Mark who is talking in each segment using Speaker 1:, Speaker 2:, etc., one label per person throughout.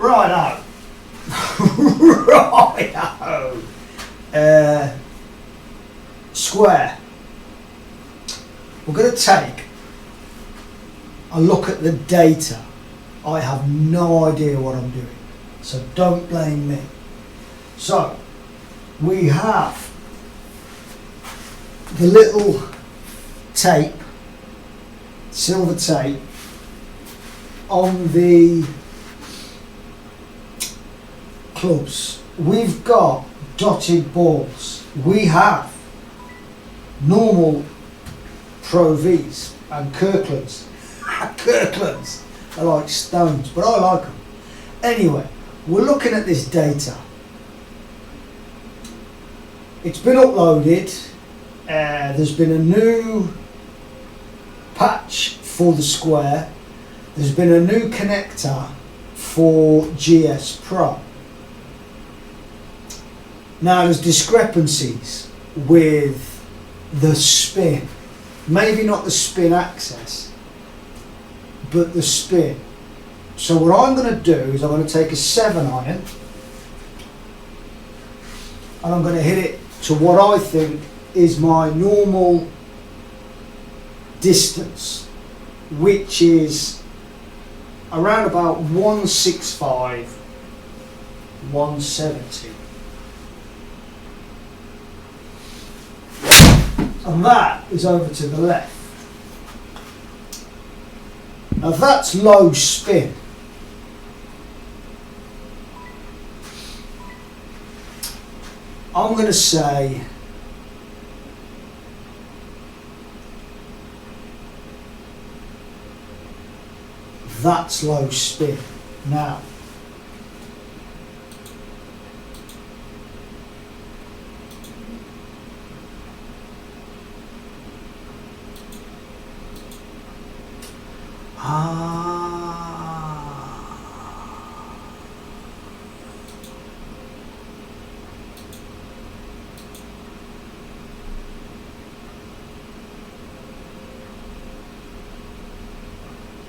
Speaker 1: Righto. Righto. Square. We're going to take a look at the data. I have no idea what I'm doing, so don't blame me. So we have the little tape, silver tape, on the clubs. We've got dotted balls. We have normal Pro Vs and Kirklands. Kirklands are like stones, but I like them. Anyway, we're looking at this data. It's been uploaded. There's been a new patch for the square. There's been a new connector for GSPro. Now there's discrepancies with the spin. Maybe not the spin axis, but the spin. So what I'm going to do is I'm going to take a 7-iron and I'm going to hit it to what I think is my normal distance, which is around about 165, 170. And that is over to the left. Now that's low spin. I'm going to say that's low spin. Now,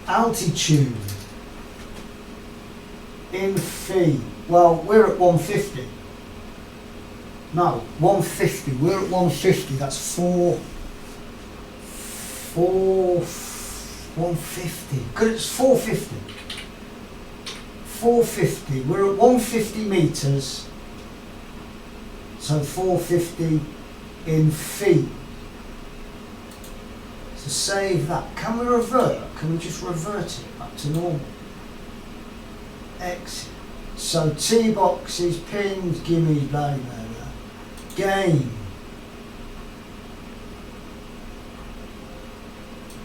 Speaker 1: altitude in feet. Well, we're at 150. No, 150. We're at 150. That's 150. Because it's 450. 450. We're at 150 meters. So 450 in feet. To save that, can we revert? Can we just revert it back to normal? Exit. So T boxes, pins, gimmies, blah blah blah. Game.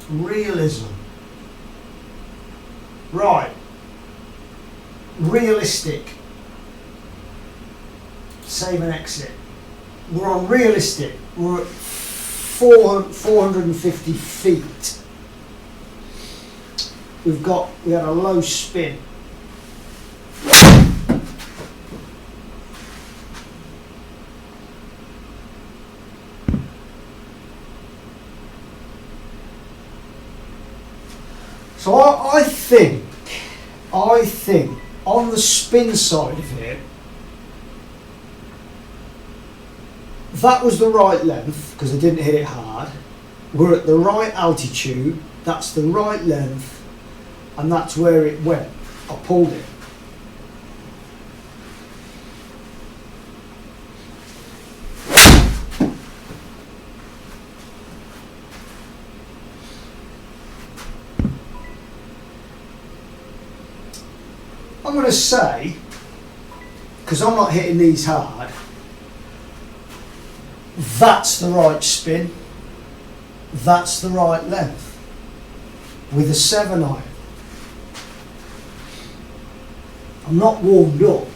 Speaker 1: Realism. Right. Realistic. Save and exit. We're on realistic. We're at 450 feet. We had a low spin. So I think on the spin side of it, that was the right length because I didn't hit it hard. We're at the right altitude, that's the right length, and that's where it went. I pulled it. I'm going to say, because I'm not hitting these hard, that's the right spin, that's the right length, with a 7-iron. I'm not warmed up.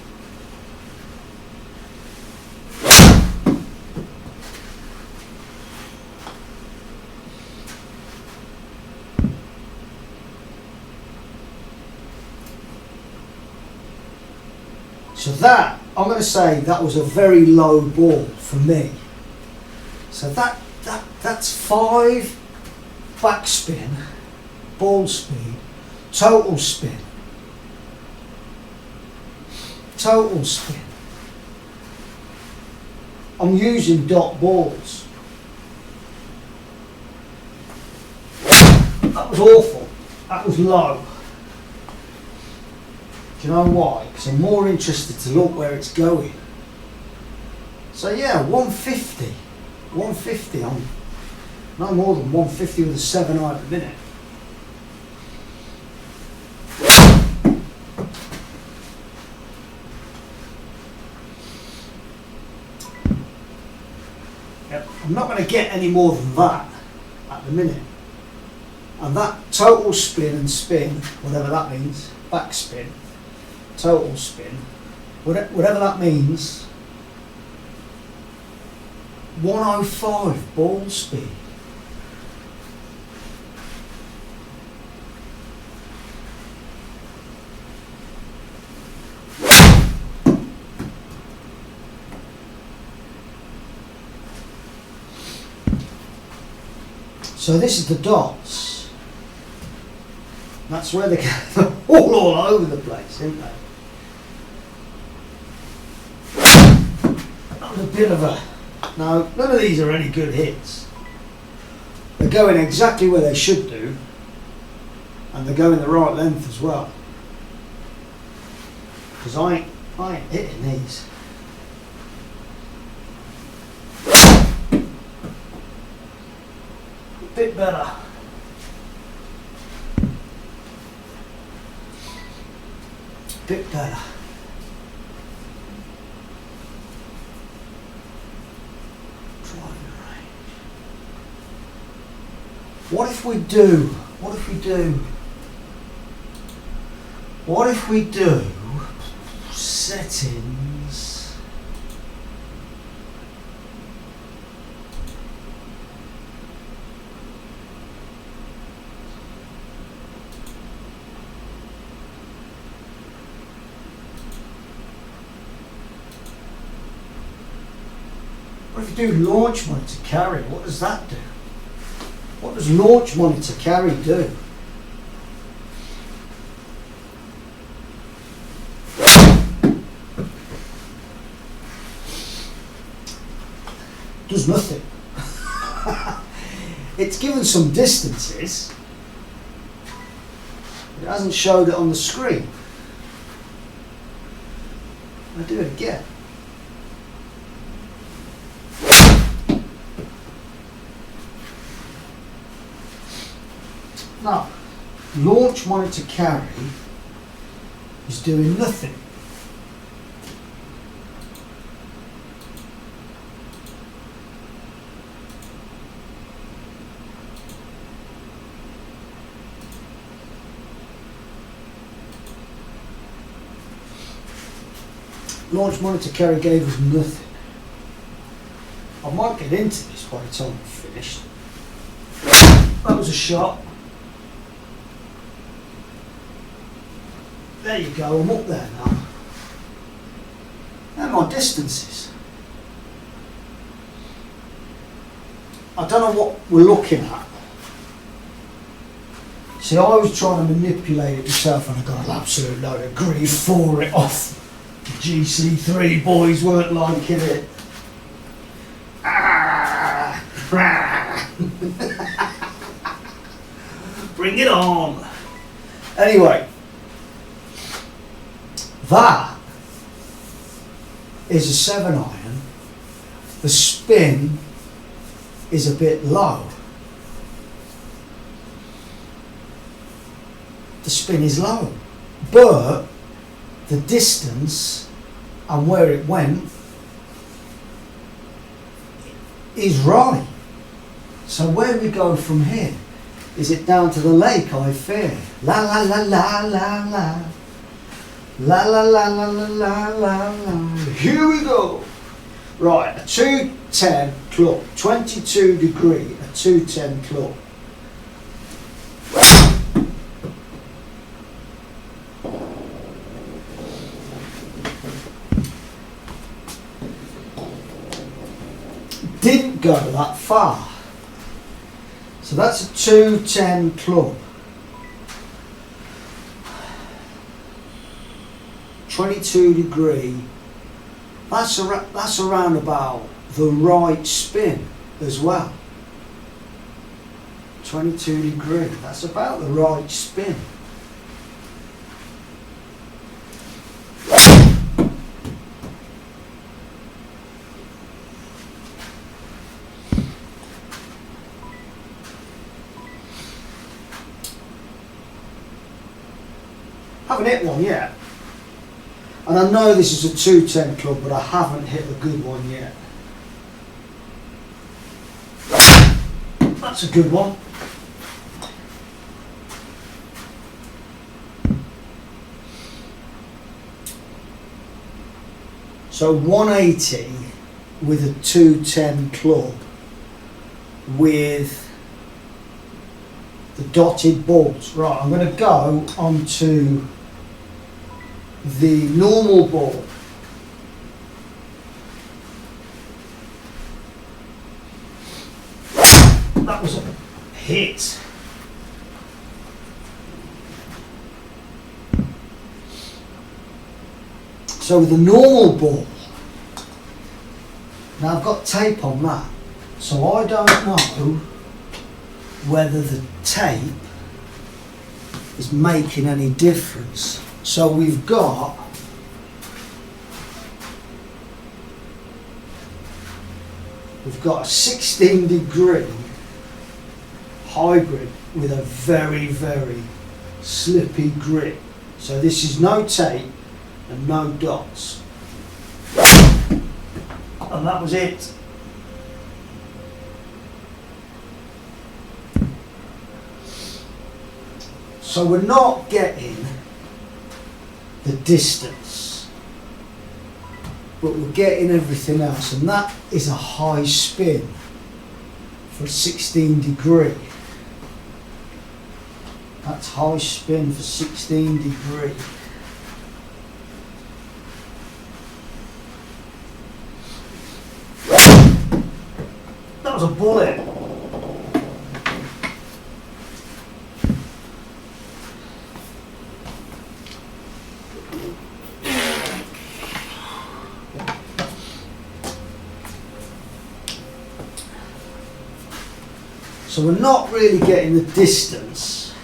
Speaker 1: So that, I'm going to say that was a very low ball for me. So that's 5 backspin, ball speed, total spin. total spin. I'm using dot balls. That was awful. That was low. Do you know why? Because I'm more interested to look where it's going. So yeah, 150. 150. I'm no more than 150 with a 7-iron at the minute. Yep. I'm not going to get any more than that at the minute. And that total spin and spin, whatever that means, backspin, total spin, whatever that means, 105 ball speed. So this is the dots. That's where they go all over the place, isn't they? That was a bit of a... No, none of these are any good hits. They're going exactly where they should do, and they're going the right length as well. Because I ain't hitting these. A bit better. Bit better. What if we do? What if we do? What if we do settings? What if you do launch monitor carry? What does that do? What does launch monitor carry do? Does nothing. It's given some distances. It hasn't showed it on the screen. I'll do it again. Now, launch monitor carry is doing nothing. Launch monitor carry gave us nothing. I might get into this by the time I'm finished. That was a shot. There you go, I'm up there now. They're my distances. I don't know what we're looking at. See, I was trying to manipulate it myself and I got an absolute load of grief for it off. The GC3 boys weren't liking it. Bring it on. Anyway. That is a 7-iron. The spin is a bit low. The spin is low, but the distance and where it went is right. So where we go from here? Is it down to the lake, I fear? La la la la la la. La la la la la la la la. Here we go. Right, a 210 club, 22 degree, a 210 club. Didn't go that far. So that's a 210 club. 22 degree, that's around about the right spin as well. 22 degree, that's about the right spin. Haven't hit one yet. And I know this is a 210 club, but I haven't hit a good one yet. That's a good one. So 180 with a 210 club with the dotted balls. Right, I'm going to go onto the normal ball. That was a hit. So with the normal ball, now I've got tape on that, so I don't know whether the tape is making any difference. So we've got a 16 degree hybrid with a very, very slippy grip. So this is no tape and no dots. And that was it. So we're not getting the distance, but we're getting everything else, and that is a high spin for 16 degree. That's high spin for 16 degree. That was a bullet. So we're not really getting the distance.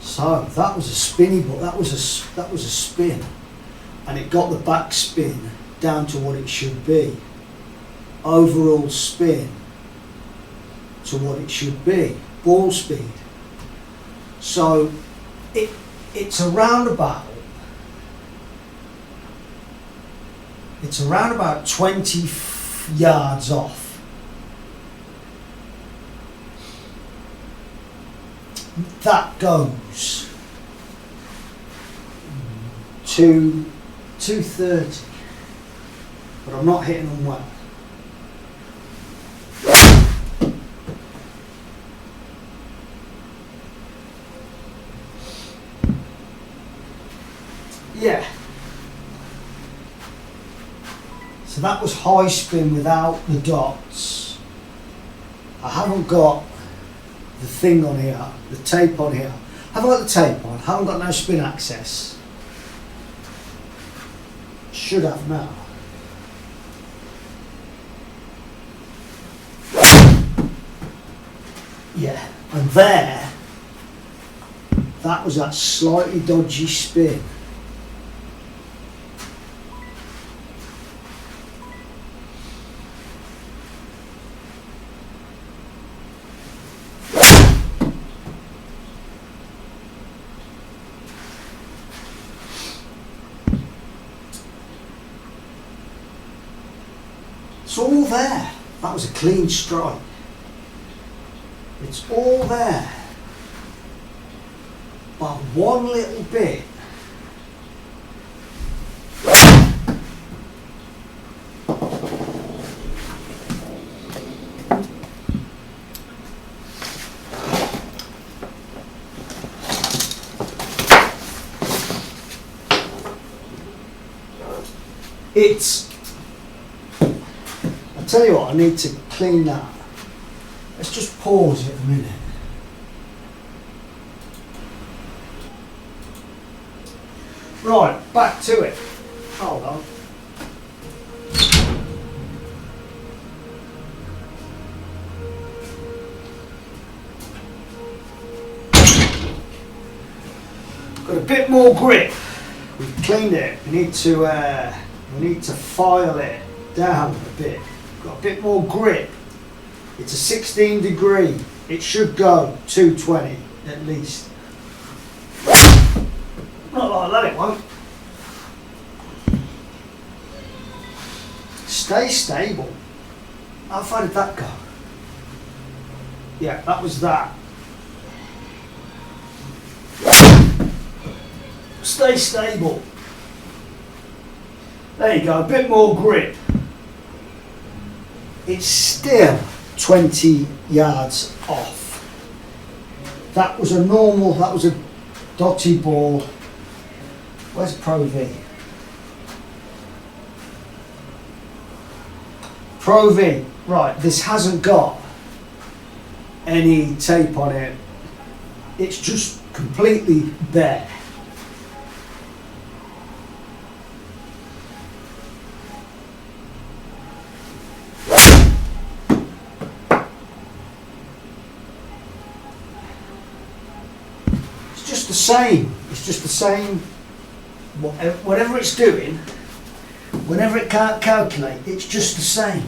Speaker 1: So that was a spinny ball. That was a spin, and it got the back spin down to what it should be. Overall spin to what it should be. Ball speed. So it's around about. It's around about 20 yards off. That goes to 230, but I'm not hitting them well. Yeah. So that was high spin without the dots. I haven't got the thing on here, the tape on here. I haven't got the tape on, haven't got no spin access. Should have now. Yeah, and there, that was that slightly dodgy spin. It's all there. That was a clean strike. It's all there. But one little bit. I tell you what, I need to clean that. let's just pause it a minute. Right, back to it. Hold on. Got a bit more grip. We've cleaned it. We need to file it down a bit. Got a bit more grip. It's a 16 degree. It should go 220 at least. Not like that, it won't. Stay stable. How far did that go? Yeah, that was that. Stay stable. There you go, a bit more grip. It's still 20 yards off. That was a normal, that was a dotty ball. Where's Pro V? Pro V, right, this hasn't got any tape on it. It's just completely bare. It's just the same. It's just the same. Whatever it's doing, whenever it can't calculate, it's just the same,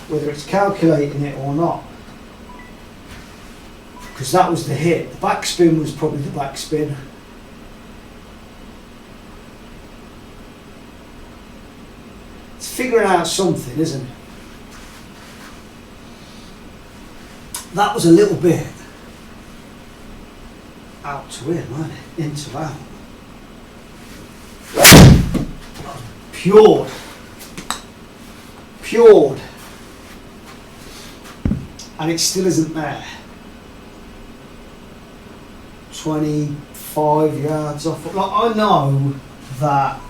Speaker 1: whether it's calculating it or not. Because that was the hit. The backspin was probably the backspin. It's figuring out something, isn't it? That was a little bit out to in, wasn't it? Into out. Pured, and it still isn't there. 25 yards off. Like, I know that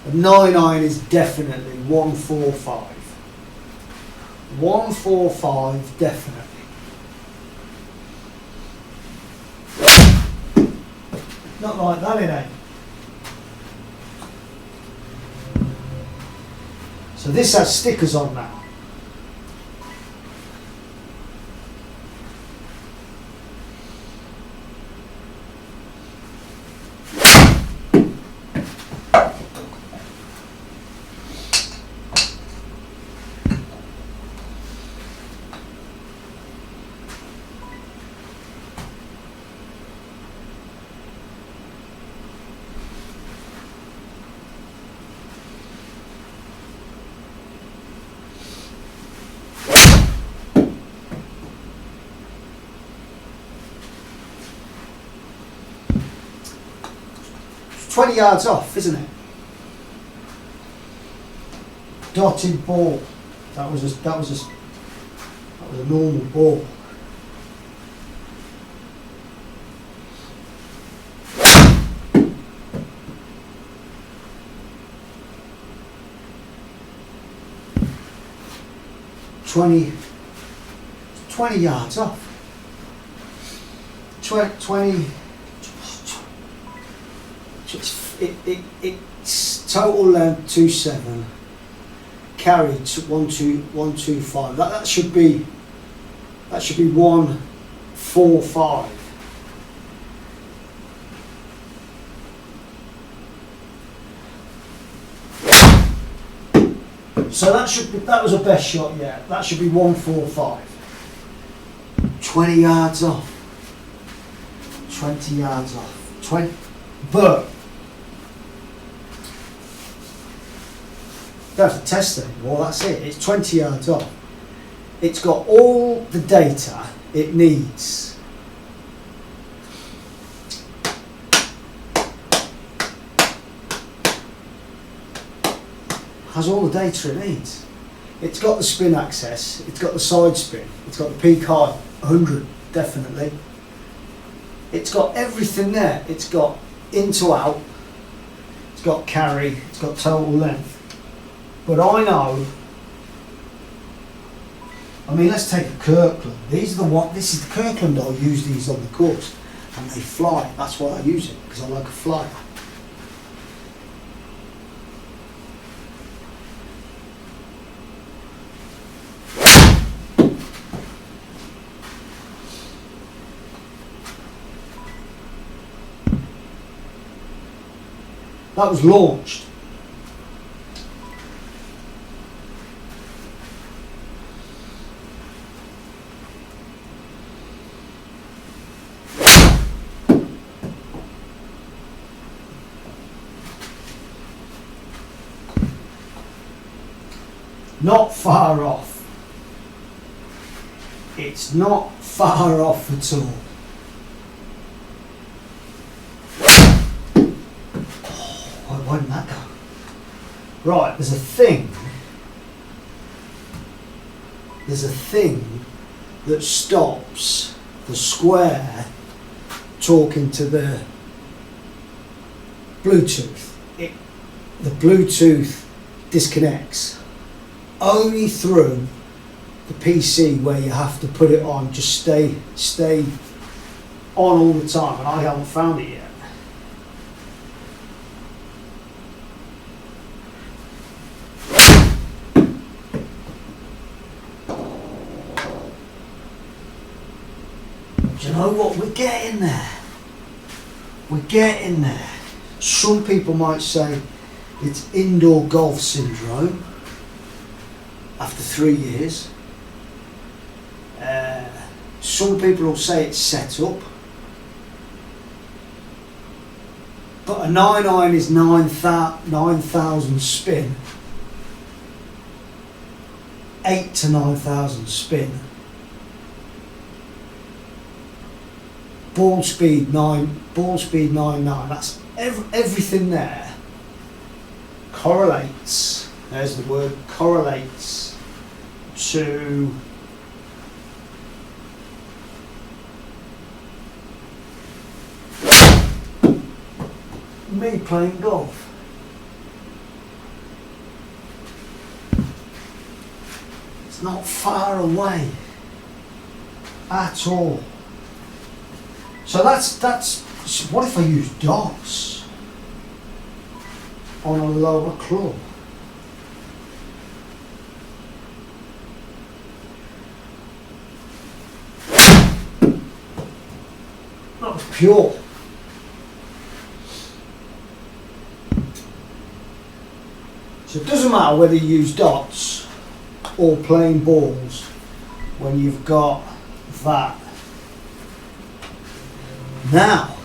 Speaker 1: a 9-iron is definitely 145. 145 definitely. Not like that, it ain't. So this has stickers on now. It's 20 yards off, isn't it? Dotted ball. That was a normal ball. Twenty yards off. 20. It's total length 27. Carried to 125. That should be 145. So that was a best shot yet. That should be 145. 20 yards off. 20 yards off. 20. But don't have to test it anymore. That's it. It's 20 yards off. It's got all the data it needs. Has all the data it needs. It's got the spin access, it's got the side spin, it's got the peak height, 100 definitely. It's got everything there. It's got in to out, it's got carry, it's got total length. But I know, I mean, let's take a Kirkland. This is the Kirkland, I'll use these on the course. And they fly, that's why I use it, because I like a flyer. That was launched. Not far off. It's not far off at all. Why didn't that go? Right, there's a thing that stops the square talking to the Bluetooth. The Bluetooth disconnects only through the PC, where you have to put it on, just stay on all the time, and I haven't found it yet. Do you know what? We're getting there. We're getting there. Some people might say it's indoor golf syndrome after 3 years. Some people will say it's set up. But a 9-iron is 9,000 spin. 8 to 9,000 spin. Ball speed 9.9. That's everything there correlates. There's the word, correlates to me playing golf. It's not far away at all. So that's what if I use dots on a lower club? That was pure. So it doesn't matter whether you use dots or plain balls when you've got that. Now,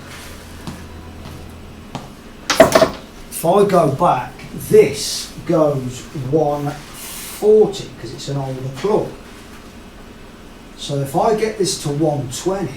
Speaker 1: if I go back, this goes 140 because it's an older club. So if I get this to 120,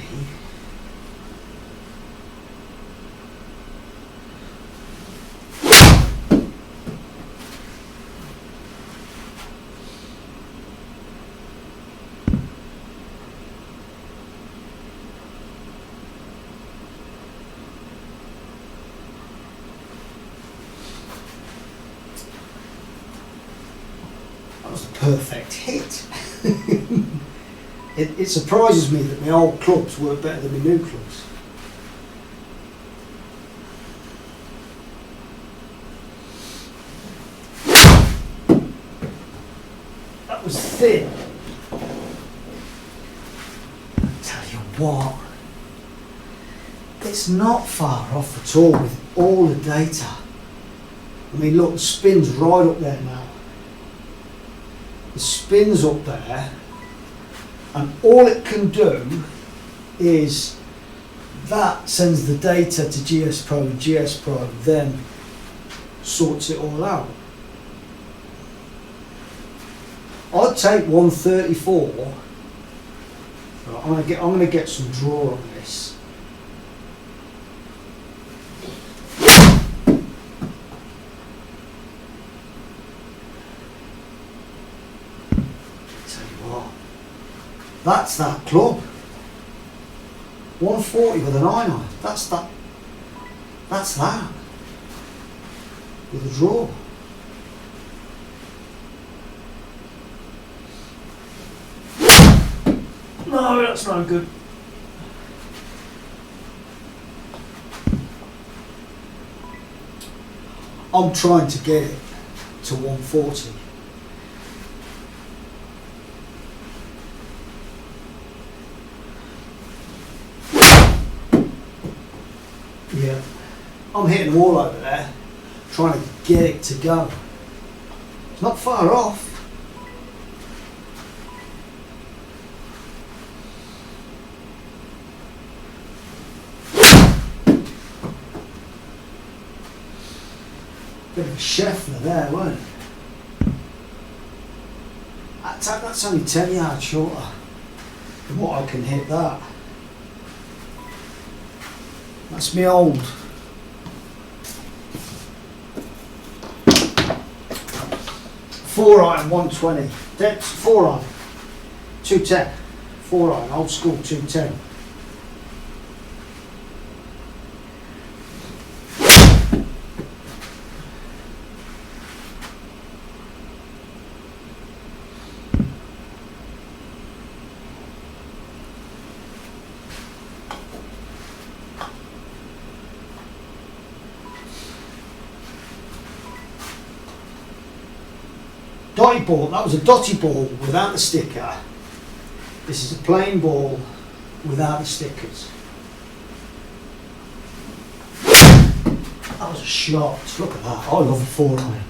Speaker 1: perfect hit. It surprises me that my old clubs work better than my new clubs. That was thin. I tell you what, it's not far off at all with all the data. I mean, look, the spin's right up there now. The spin's up there, and all it can do is that sends the data to GSPro, and GSPro then sorts it all out. I'd take 134. Right, I'm gonna get some draw on this. That's that club. 140 with an iron. That's that. with a draw. No, that's no good. I'm trying to get it to 140. Yeah, I'm hitting the wall over there, trying to get it to go. It's not far off. Bit of a Scheffler there, wasn't it? That's only 10 yards shorter than what I can hit that. That's me old. Four iron 120. Depth 4 iron 210. 4 iron, old school 210. Dotty ball, that was a dotty ball without the sticker. This is a plain ball without the stickers. That was a shot, look at that, I love a 4 iron.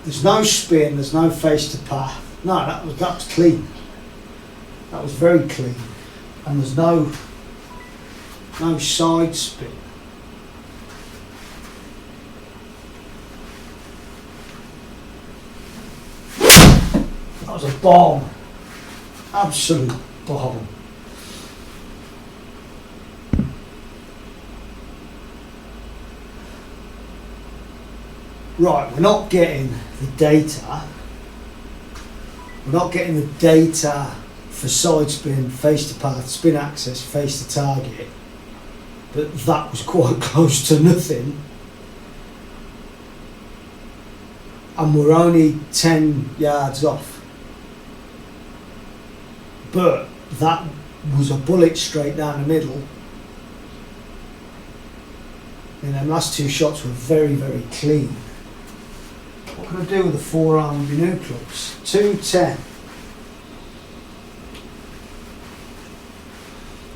Speaker 1: There's no spin, there's no face to path. No, that was clean. That was very clean, and there's no side spin. That was a bomb, absolute bomb. Right, we're not getting the data. We're not getting the data for side spin, face to path, spin access, face to target, but that was quite close to nothing, and we're only 10 yards off, but that was a bullet straight down the middle, and them last two shots were very, very clean. What can I do with the 4 iron Binu clubs? 210.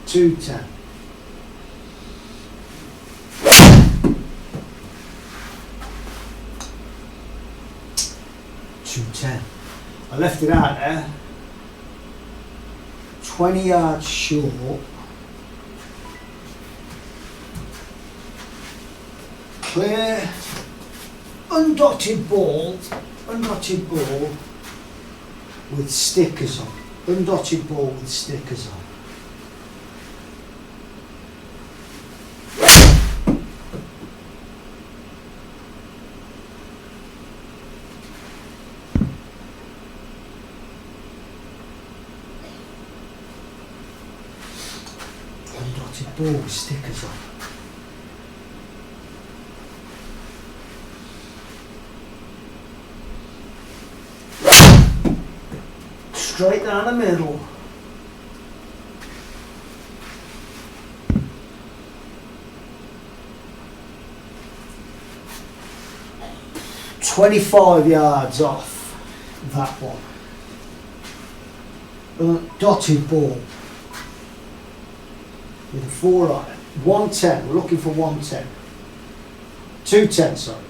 Speaker 1: 210. I left it out there. 20 yards short. Clear, undotted ball with stickers on. Undotted ball with stickers on. Undotted ball with stickers on. Straight down the middle. "25 yards off that one. Dotted ball with a 4 iron. 110. We're looking for 110. 210, sorry.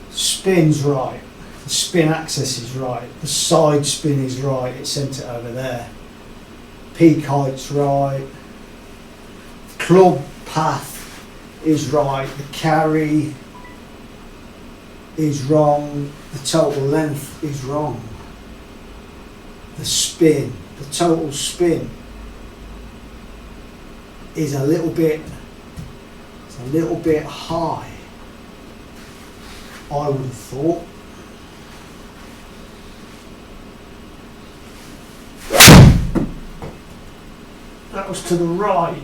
Speaker 1: Spin's right, the spin axis is right, the side spin is right, it sent it over there. Peak height's right, club path is right, the carry is wrong, the total length is wrong. The spin, the total spin is a little bit high, I would have thought. That was to the right,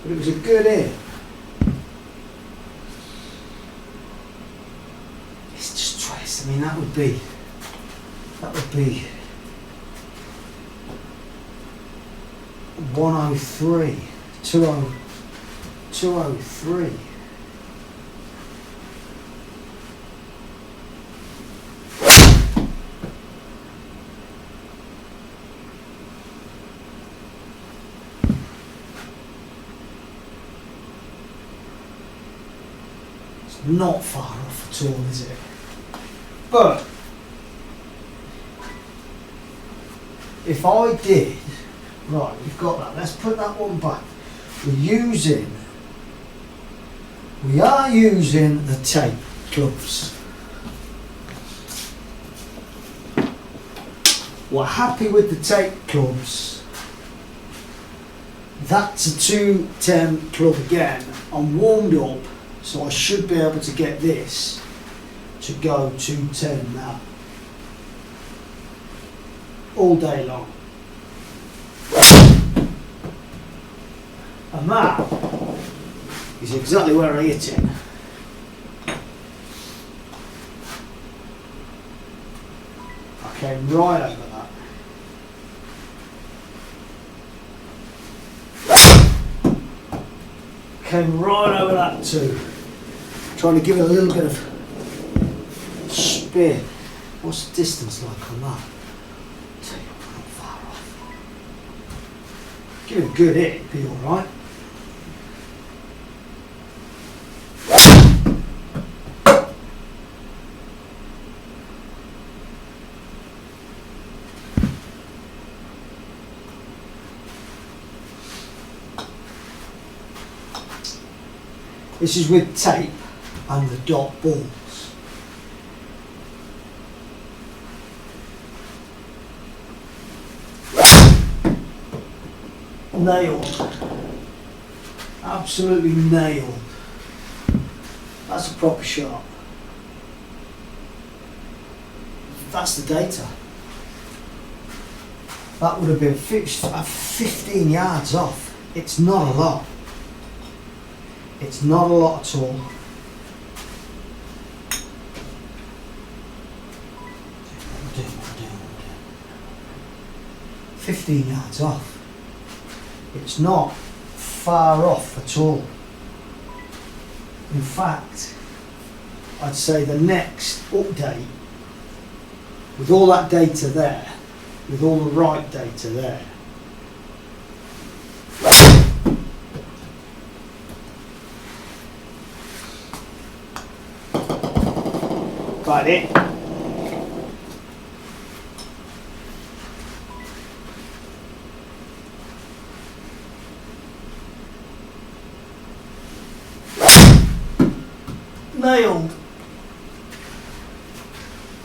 Speaker 1: but it was a good hit. It's just twice. I mean, that would be 103, 203. It's not far off at all, is it? But if I did, right, we've got that. Let's put that one back. We are using the tape clubs. We're happy with the tape clubs. That's a 210 club again. I'm warmed up, so I should be able to get this to go 210 now. All day long. And that is exactly where I hit it. I came right over that. Came right over that too. Trying to give it a little bit of spin. What's the distance like on that? Tell you what, not far off. Give it a good hit, it'd be alright. This is with tape and the dot balls. Nailed. Absolutely nailed. That's a proper shot. That's the data. That would have been 15 yards off. It's not a lot. It's not a lot at all. What am I doing? 15 yards off. It's not far off at all. In fact, I'd say the next update, with all that data there, with all the right data there, got it. Nailed.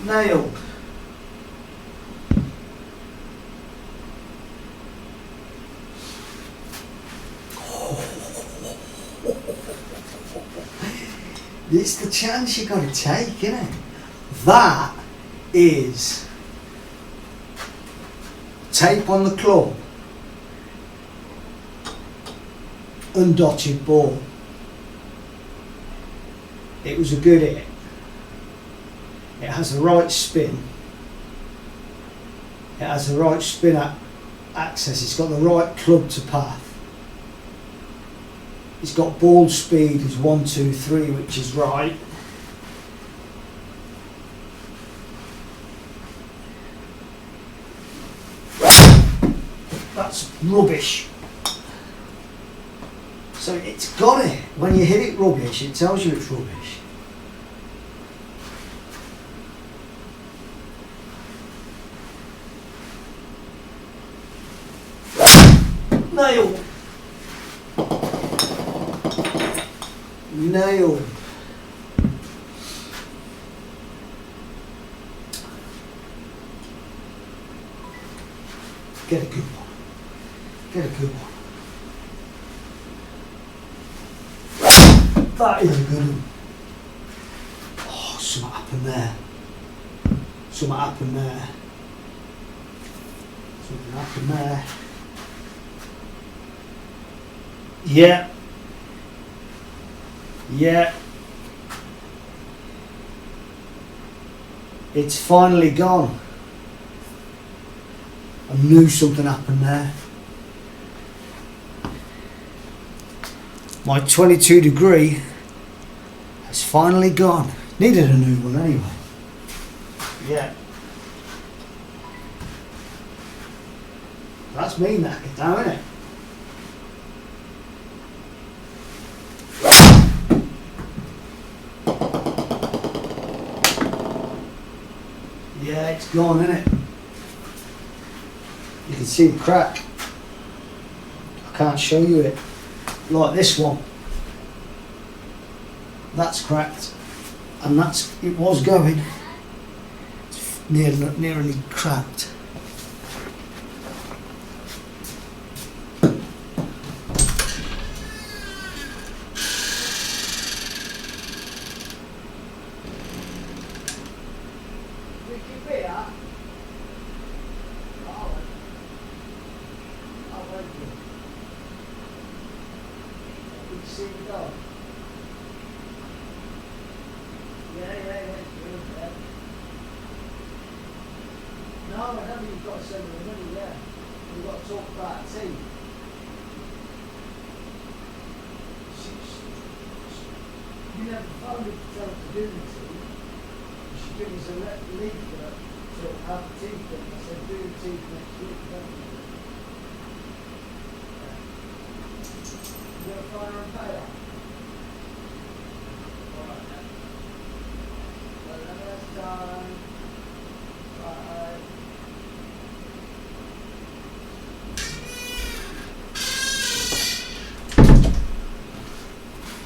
Speaker 1: Nailed. This is the chance you got to take, isn't it? That is tape on the club, undotted ball. It was a good hit. It has the right spin. It has the right spin access. It's got the right club to path. It's got ball speed as 1, 2, 3, which is right. That's rubbish. So it's got it. When you hit it rubbish, it tells you it's rubbish. Nailed. Nailed. Get a good one. Get a good one. That is a good one. Oh, something happened there. Something happened there. Something happened there. Yeah. Yeah. It's finally gone. I knew something happened there. My 22 degree has finally gone. Needed a new one anyway. Yeah. That's me knackered now, isn't it? Yeah, it's gone, isn't it? You can see the crack. I can't show you it. Like this one. That's cracked. And it was going. It's nearly cracked.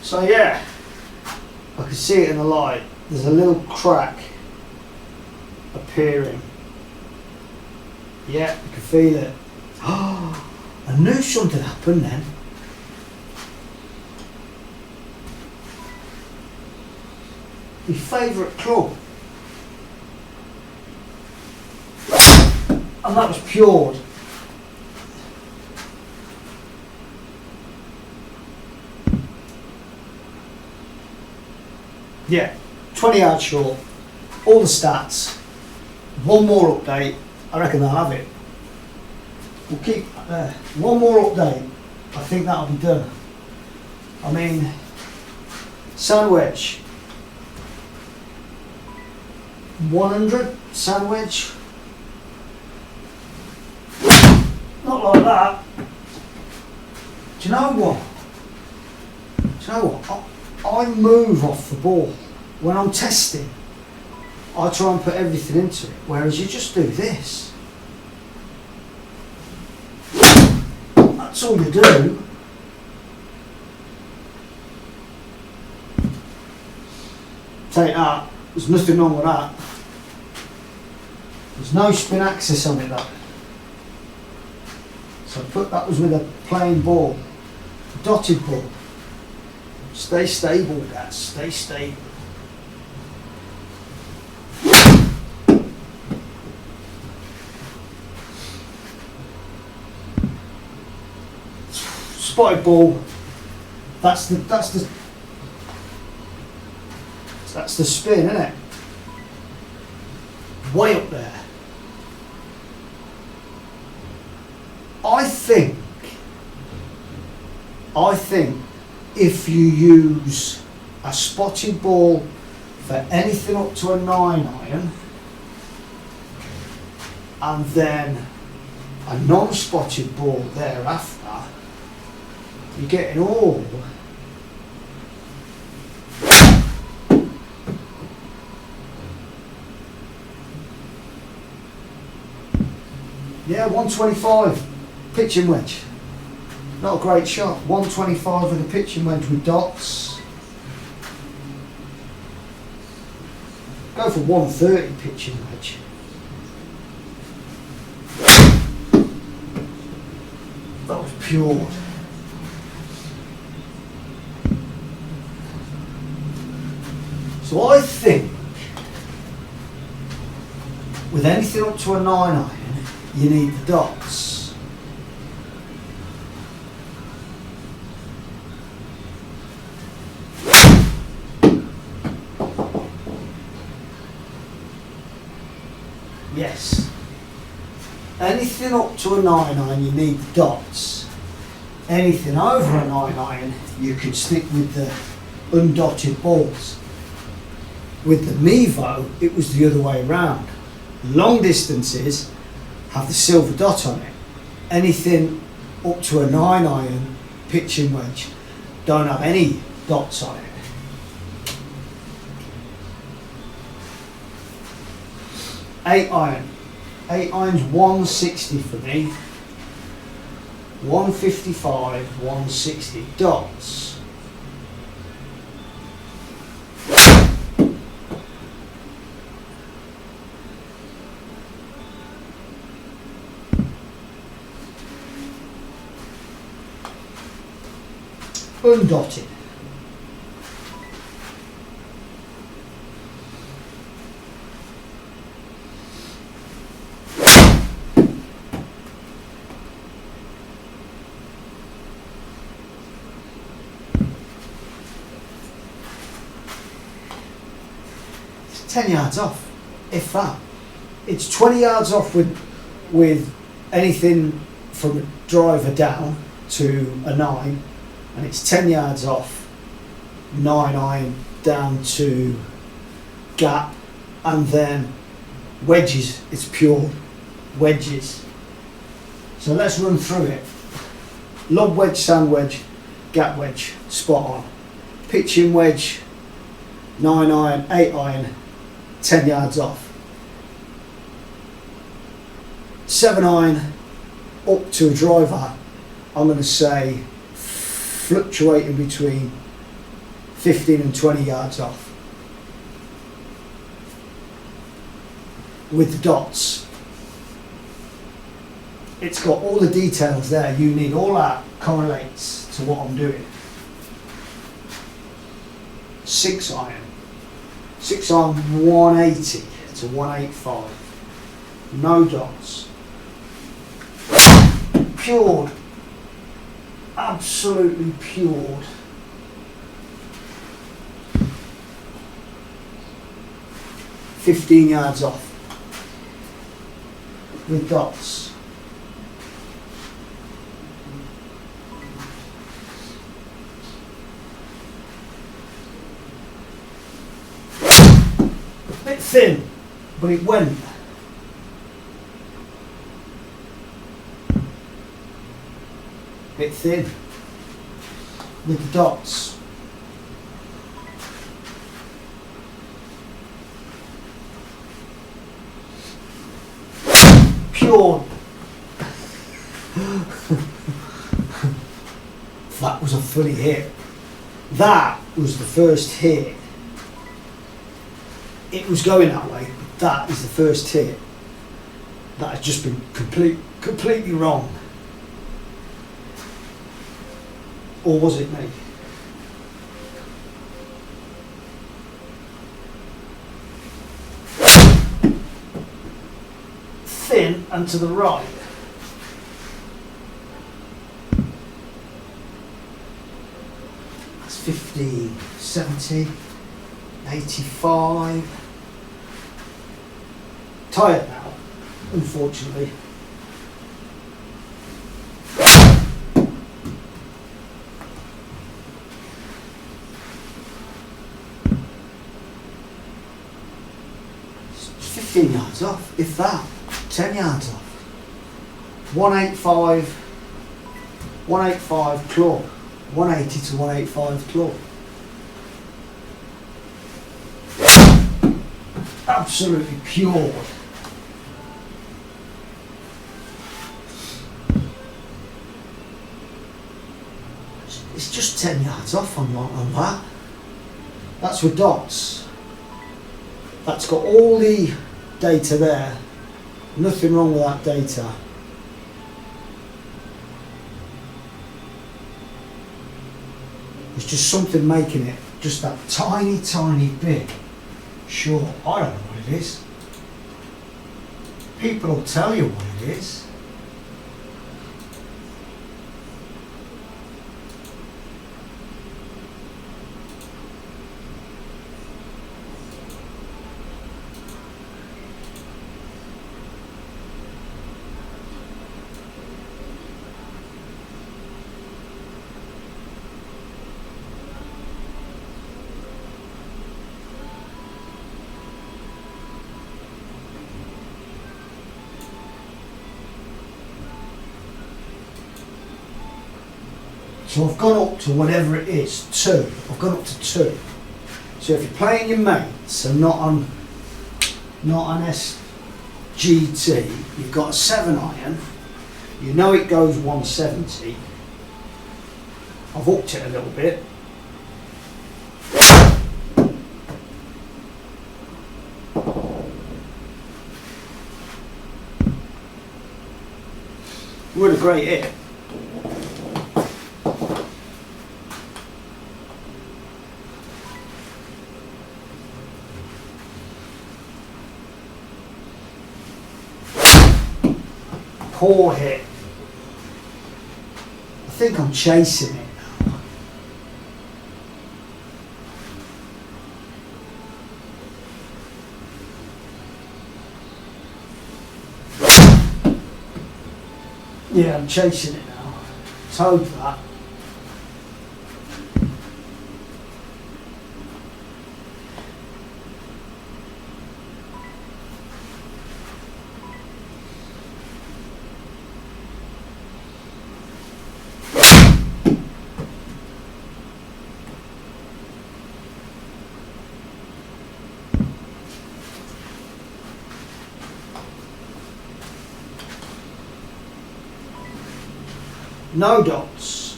Speaker 1: So yeah, I can see it in the light. There's a little crack appearing. Yeah, you can feel it. Oh, I knew something happened then. My favourite club. And that was pured. Yeah, 20 yards short, all the stats, one more update, I reckon they'll have it. We'll keep that there. One more update, I think that'll be done. I mean, sandwich, 100 sandwich, not like that. Do you know what? I move off the ball. When I'm testing, I try and put everything into it, whereas you just do this. That's all you do. Take that, there's nothing wrong with that. There's no spin axis on it though. So that was with a plain ball, dotted ball. Stay stable, guys. Stay stable. Spotted ball. That's the spin, isn't it? Way up there. I think if you use a spotted ball for anything up to a 9-iron and then a non-spotted ball thereafter, you're getting all yeah, 125 pitching wedge. Not a great shot. 125 with a pitching wedge with dots. Go for 130 pitching wedge. That was pure. So I think with anything up to a 9 iron, you need the dots. Yes. Anything up to a 9 iron, you need the dots. Anything over a 9 iron, you can stick with the undotted balls. With the Mevo, it was the other way around. Long distances have the silver dot on it. Anything up to a 9 iron pitching wedge don't have any dots on it. Eight iron's 160 for me. 155, 160 dots. Undotted. It's 10 yards off, if that. It's 20 yards off with anything from a driver down to a 9. And it's 10 yards off 9 iron down to gap, and then wedges, it's pure wedges. So let's run through it. Lob wedge, sand wedge, gap wedge, spot on. Pitching wedge, 9 iron, 8 iron, 10 yards off. 7 iron up to a driver, I'm going to say fluctuating between 15 and 20 yards off. With the dots, it's got all the details there. You need all that correlates to what I'm doing. 6 iron. 6 iron 180 to 185. No dots. Pure. Absolutely pure. $15 yards off with dots. A bit thin, but it went. Bit thin with the dots. Pure. That was a fully hit. That was the first hit. It was going that way, but that is the first hit. That has just been completely wrong. Or was it me? Thin and to the right. That's 50, 70, 85. Tired now, unfortunately. Yards off, if that. 10 yards off. 185, 185 claw. 180 to 185 claw. Absolutely pure. It's just 10 yards off on that. That's with dots. That's got all the data there. Nothing wrong with that data. It's just something making it just that tiny, tiny bit short. I don't know what it is. People will tell you what it is. So I've gone up to whatever it is, 2. I've gone up to 2. So if you're playing your mates and not on SGT, you've got a 7 iron. You know it goes 170. I've upped it a little bit. Would a great hit. Poor hit. I think I'm chasing it now. Yeah, I'm chasing it now. Let's hope that. No dots.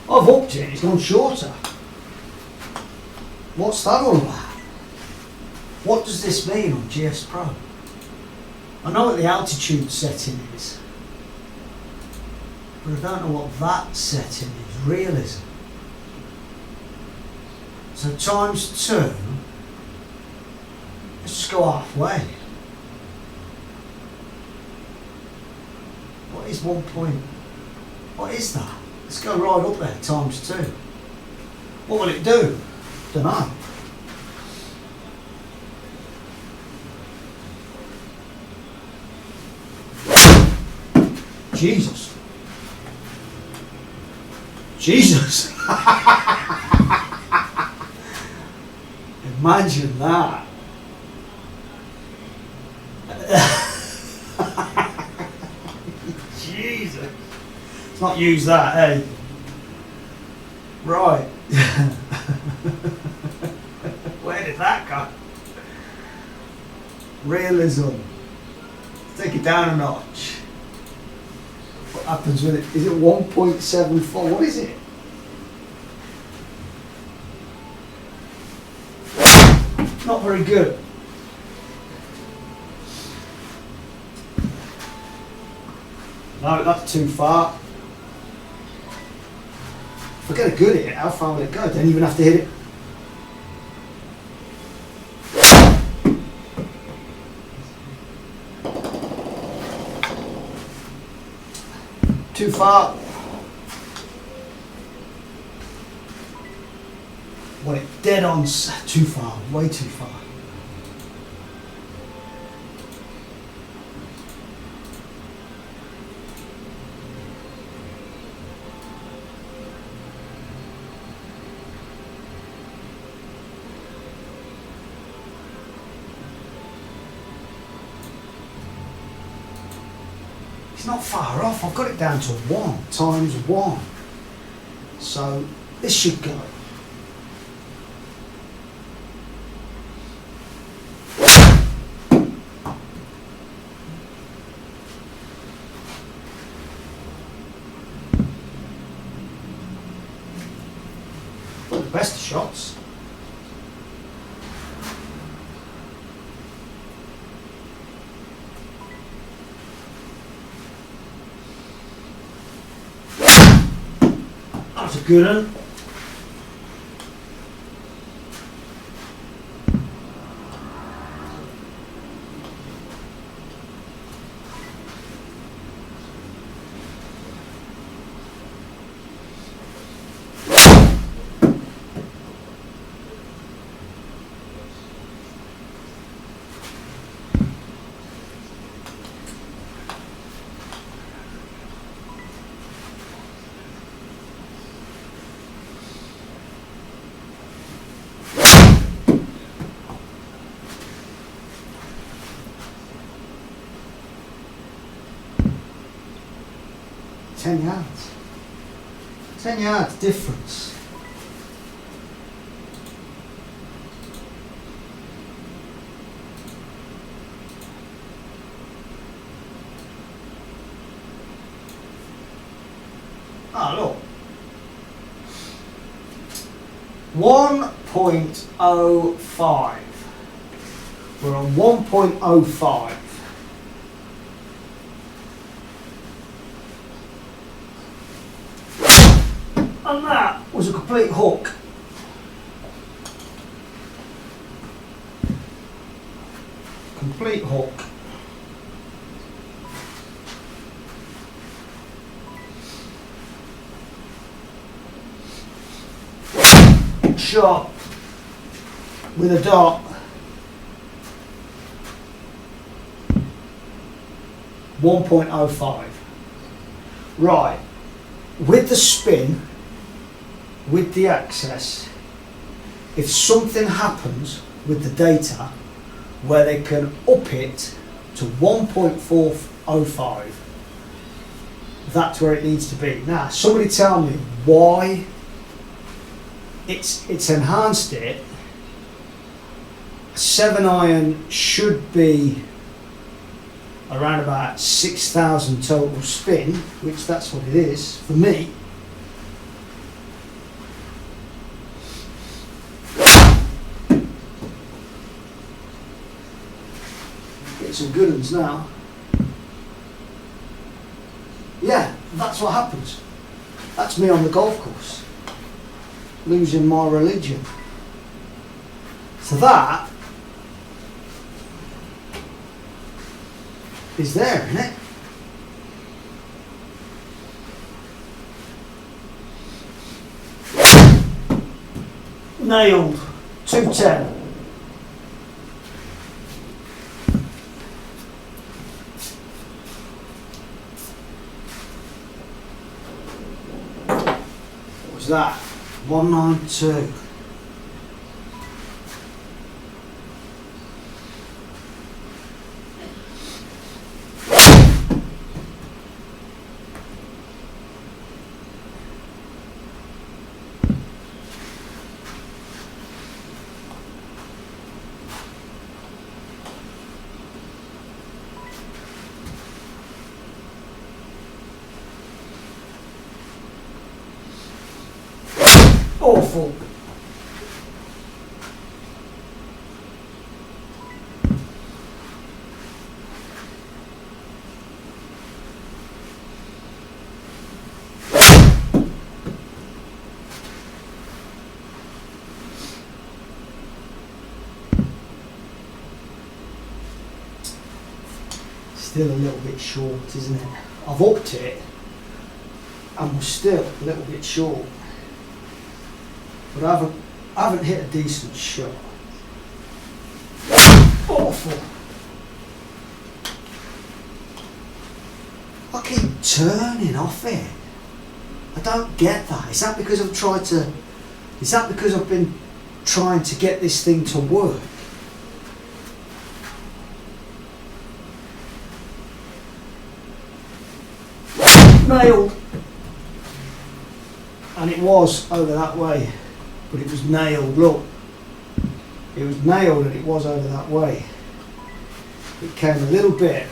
Speaker 1: I've upped it, it's gone shorter. What's that all about? What does this mean on GSPro? I know what the altitude setting is, but I don't know what that setting is. Realism. So times 2, let's just go halfway. What is 1 point? What is that? Let's go right up there, times 2. What will it do? Don't know. Jesus. Jesus! Imagine that. Jesus. Let's not use that, eh? Right. Where did that go? Realism. Take it down a notch. What happens with it? Is it 1.74? What is it? Not very good. No, that's too far. If I get a good hit, how far will it go? Don't even have to hit it. Too far. Well, it dead on too far, way too far. It's not far off. I've got it down to 1 times 1. So this should go. the best of shots. That's a good one. Ten yards. 10 yards difference. Ah, look. 1.05. We're on 1.05. And that was a complete hook. Complete hook. Shot with a dot. 1.05. Right. With the spin, with the access, if something happens with the data where they can up it to 1.405, that's where it needs to be. Now, somebody tell me why it's enhanced it. A 7-iron should be around about 6,000 total spin, which that's what it is for me. Get some good ones now. Yeah, that's what happens. That's me on the golf course, losing my religion. So that is there, isn't it? Nailed. 210. What was that? 192. Awful. Still a little bit short, isn't it? I've upped it and we're still a little bit short. But I haven't hit a decent shot. Awful. I keep turning off it. I don't get that. Is that because I've been trying to get this thing to work? Nailed. And it was over that way. But it was nailed, look. It was nailed and it was over that way. It came a little bit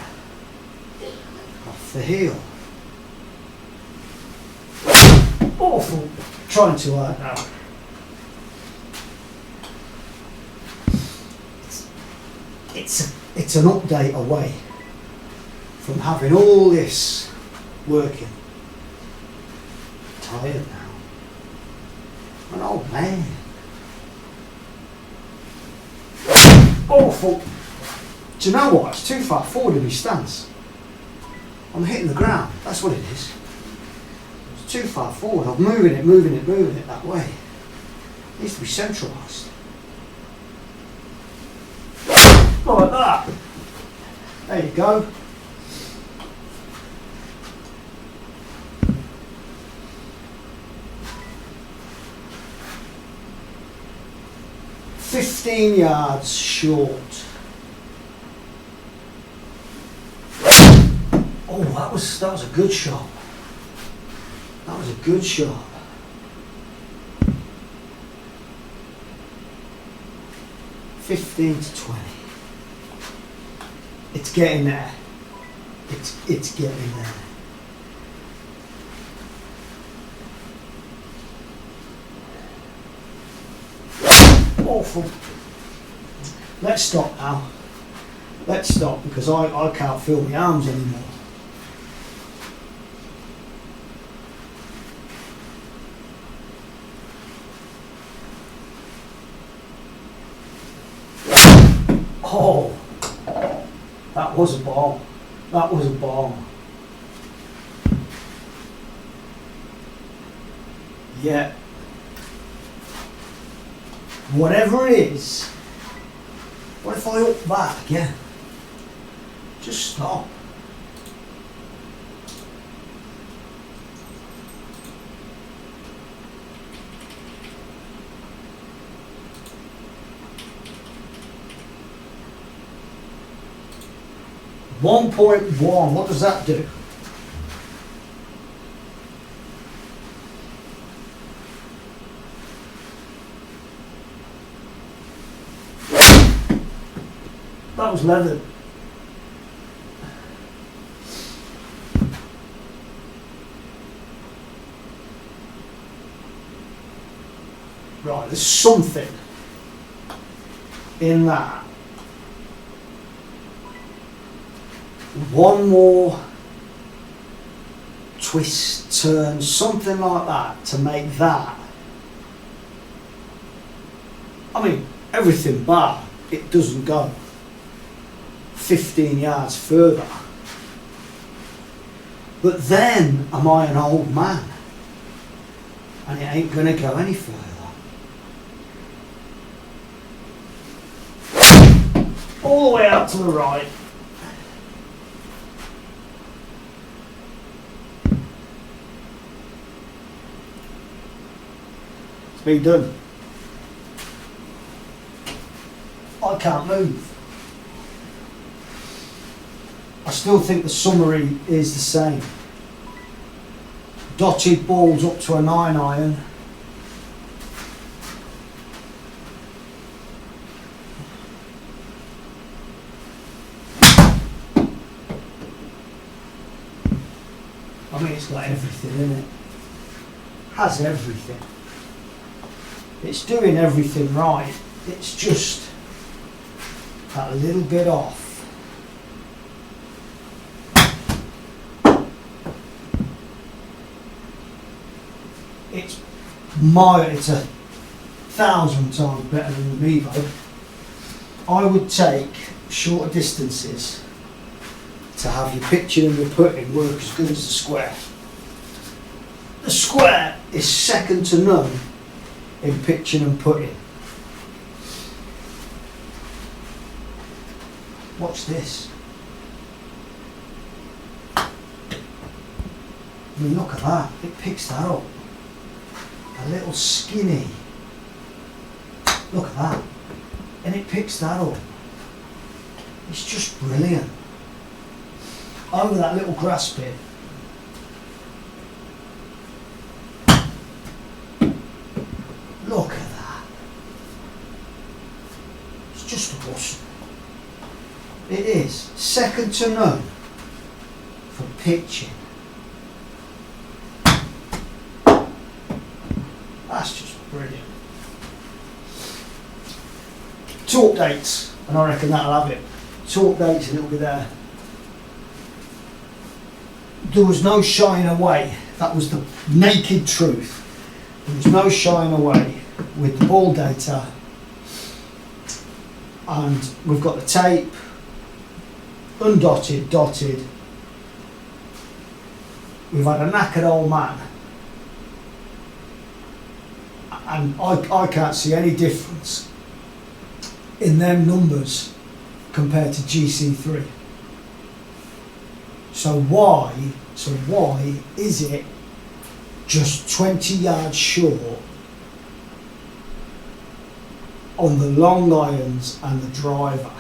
Speaker 1: off the heel. Awful. Trying too hard now. it's an update away from having all this working. Tired now. An old man. Awful. Do you know what? It's too far forward in my stance. I'm hitting the ground. That's what it is. It's too far forward. I'm moving it that way. It needs to be centralised. Like that. There you go. "15 yards short." Oh, that was a good shot. That was a good shot. "15 to 20. It's getting there. It's getting there. Awful. Let's stop now. Let's stop because I can't feel my arms anymore. Oh, that was a bomb. That was a bomb. Yeah. Whatever it is, what if I up that again? Just stop. .1, what does that do? That was leathered. Right, there's something in that. One more twist, turn, something like that to make that. I mean, everything bar, it doesn't go 15 yards further. But then, am I an old man? And it ain't going to go any further. All the way out to the right. It's been done. I can't move. I still think the summary is the same. Dotted balls up to a 9-iron. I mean, it's got everything in it. Has everything. It's doing everything right. It's just that little bit off. It's 1,000 times better than the Mevo. I would take shorter distances to have your pitching and your putting work as good as the square. The square is second to none in pitching and putting. Watch this. I mean, look at that. It picks that up. A little skinny. Look at that. And it picks that up. It's just brilliant. Over that little grass bit. Look at that. It's just awesome. It is. Second to none for pitching. That's just brilliant. 2 updates, and I reckon that'll have it. torque dates and it'll be there. There was no shying away. That was the naked truth. There was no shying away with the ball data. And we've got the tape, undotted, dotted. We've had a knackered old man. And I can't see any difference in them numbers compared to GC3. So why is it just 20 yards short on the long irons and the driver?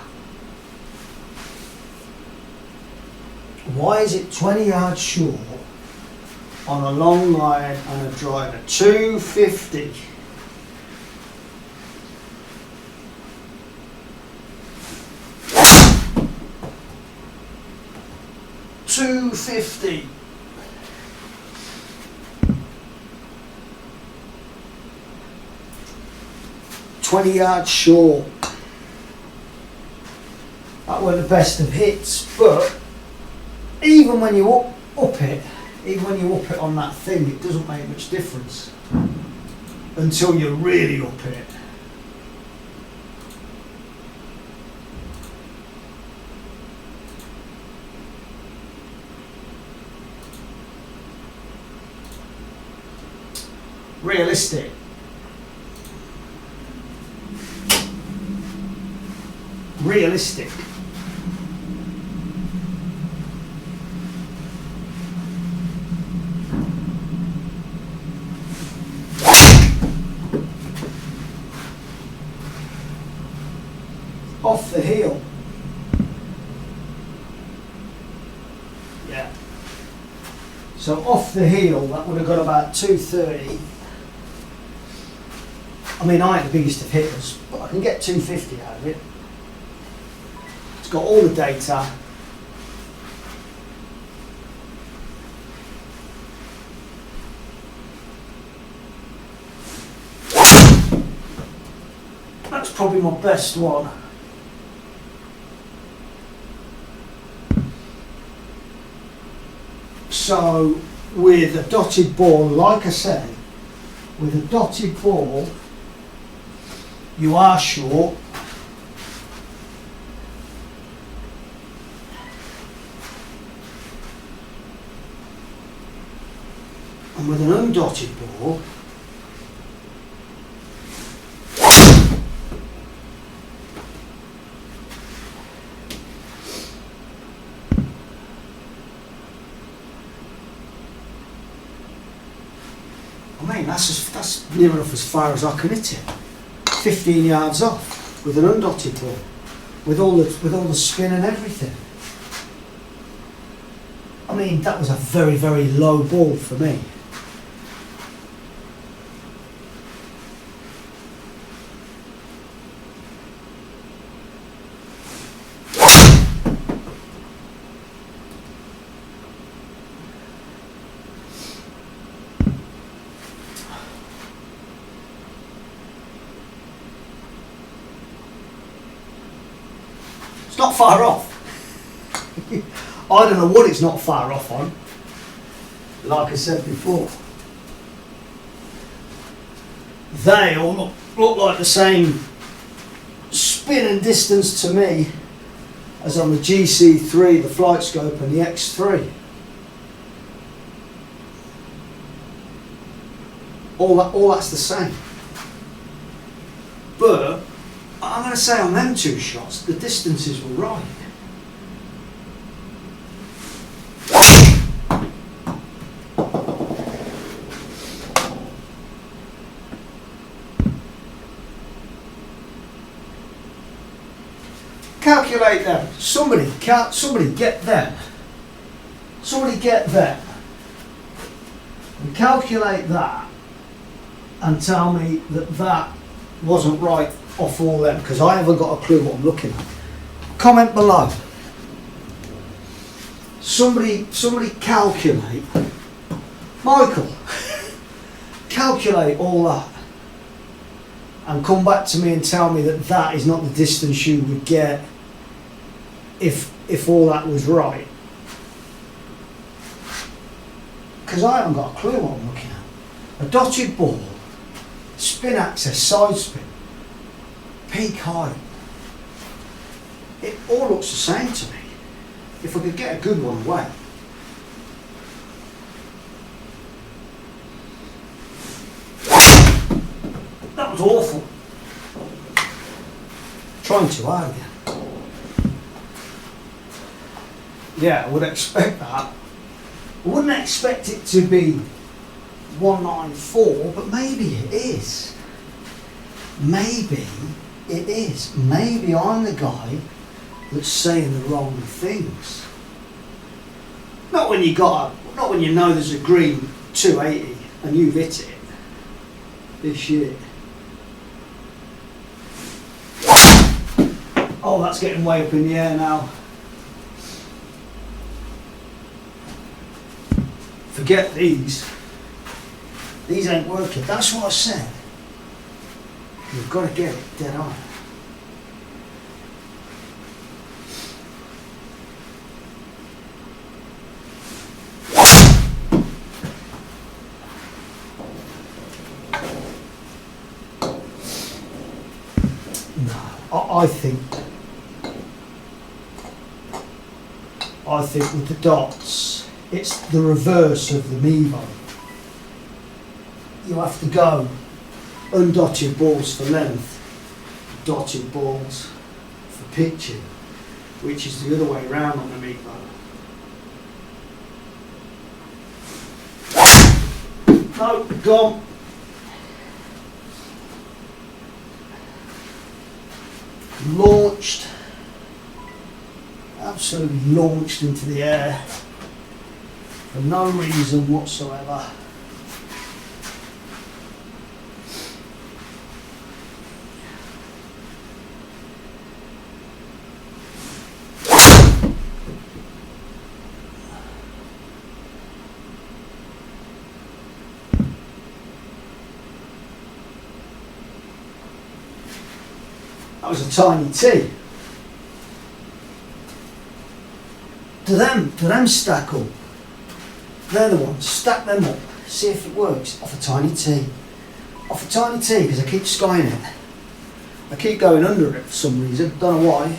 Speaker 1: Why is it 20 yards short on a long iron and a driver? 250. $250. $20 yards short. That were the best of hits, but even when you up it, even when you up it on that thing, it doesn't make much difference until you really up it. Realistic. Realistic. Off the heel. Yeah. So off the heel, that would have got about 230. I mean, I ain't the biggest of hitters, but I can get 250 out of it. It's got all the data. That's probably my best one. So, with a dotted ball, like I said, with a dotted ball, you are short. And with an undotted ball, I mean, that's near enough as far as I can hit it. 15 yards off with an undotted ball, with all the spin and everything. I mean, that was a very, very low ball for me. It's not far off. I don't know what it's not far off on. Like I said before, they all look like the same spin and distance to me as on the GC3, the flight scope, and the X3. All that's the same. But I'm going to say on them two shots, the distances were right. Calculate them. Somebody get them. Somebody get them. And calculate that and tell me that that wasn't right off all them, because I haven't got a clue what I'm looking at. Comment below. Somebody calculate. Michael, calculate all that and come back to me and tell me that that is not the distance you would get if all that was right. Because I haven't got a clue what I'm looking at. A dotted ball, spin axis, side spin, peak height. It all looks the same to me. If I could get a good one away. That was awful. Trying too hard again. Yeah, I would expect that. I wouldn't expect it to be 194, but maybe it is. Maybe it is. Maybe I'm the guy that's saying the wrong things. Not when you know there's a green 280 and you've hit it this year. Oh, that's getting way up in the air now. Forget these. These ain't working. That's what I said. You've got to get it dead on. No, I think with the dots, it's the reverse of the Mevo. You have to go undotted balls for length, dotted balls for pitching, which is the other way around on the Mevo. No, gone. Launched, absolutely launched into the air for no reason whatsoever. That was a tiny tee. Do them stack up? They're the ones. Stack them up. See if it works. Off a tiny tee. Off a tiny tee, because I keep skying it. I keep going under it for some reason. Don't know why.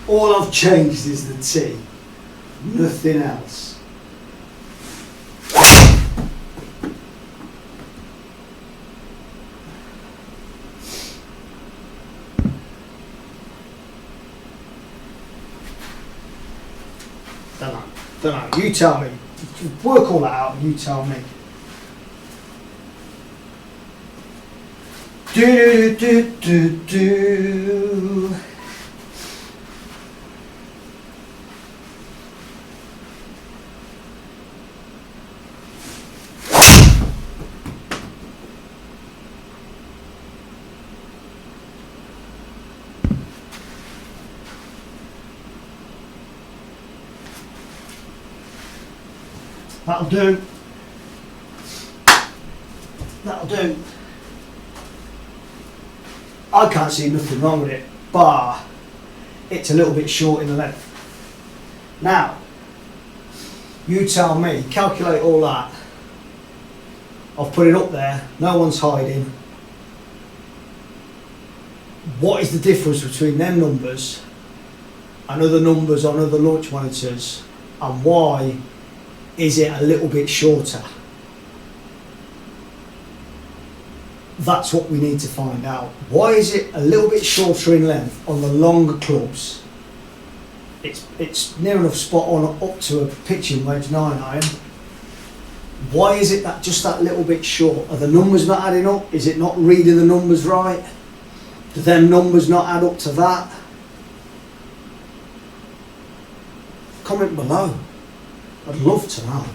Speaker 1: All I've changed is the tee, nothing else. Don't know, you tell me. Work all that out and you tell me. Do do do do do. That'll do. That'll do. I can't see nothing wrong with it, bar it's a little bit short in the length. Now, you tell me, calculate all that. I've put it up there, no one's hiding. What is the difference between them numbers and other numbers on other launch monitors, and why is it a little bit shorter? That's what we need to find out. Why is it a little bit shorter in length on the longer clubs? It's near enough spot on up to a pitching wedge 9 iron. Why is it that just that little bit short? Are the numbers not adding up? Is it not reading the numbers right? Do them numbers not add up to that? Comment below. I'd love to know.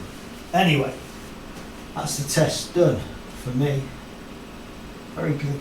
Speaker 1: Anyway, that's the test done for me. Very good.